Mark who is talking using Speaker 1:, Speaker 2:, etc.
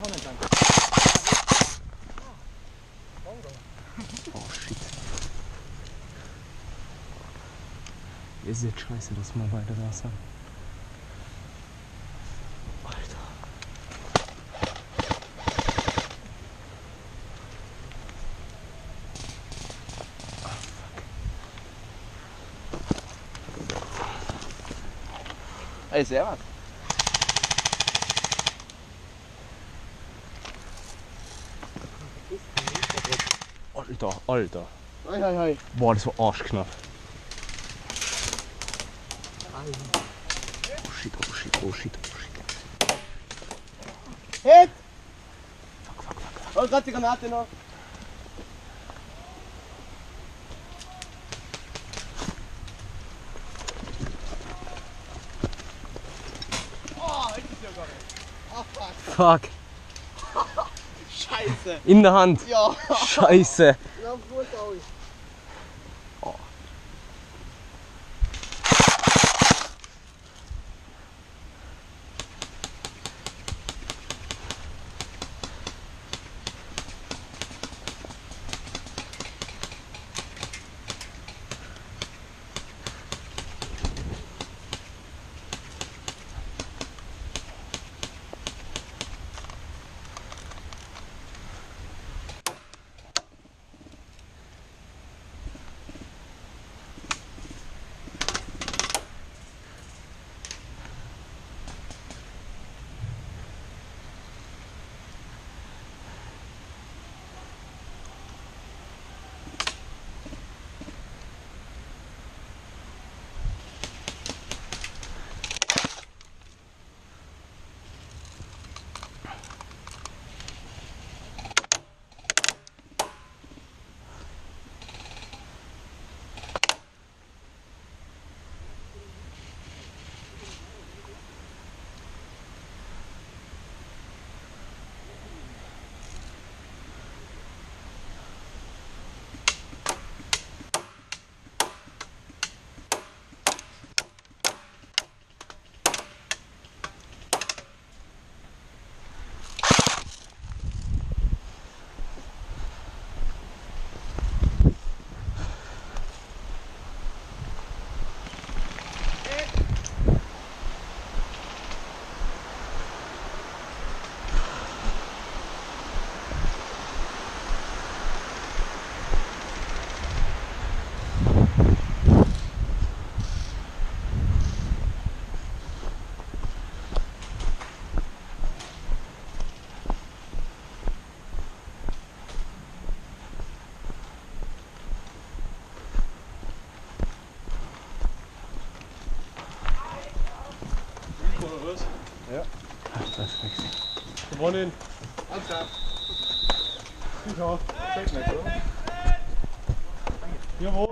Speaker 1: Oh shit. Ist jetzt scheiße, dass wir beide da sind. Alter. Ah, fuck.
Speaker 2: Ey, servus.
Speaker 1: Alter, Alter.
Speaker 2: Hoi, hoi, hoi.
Speaker 1: Boah, das war arschknapp. Oh shit, oh shit, oh shit, oh shit.
Speaker 2: Hit!
Speaker 1: Fuck, fuck, fuck.
Speaker 2: Hol grad die Granate noch. Oh, ich ist ja gar nicht. Oh, fuck.
Speaker 1: Fuck.
Speaker 2: Scheiße.
Speaker 1: In der Hand.
Speaker 2: Ja.
Speaker 1: Scheiße.
Speaker 2: Lauf gut aus.
Speaker 3: Ja.
Speaker 1: Ach, das ist nichts.
Speaker 3: Gewonnen.
Speaker 2: Alles klar.
Speaker 3: Ja, zeig nicht, oder? Jawohl.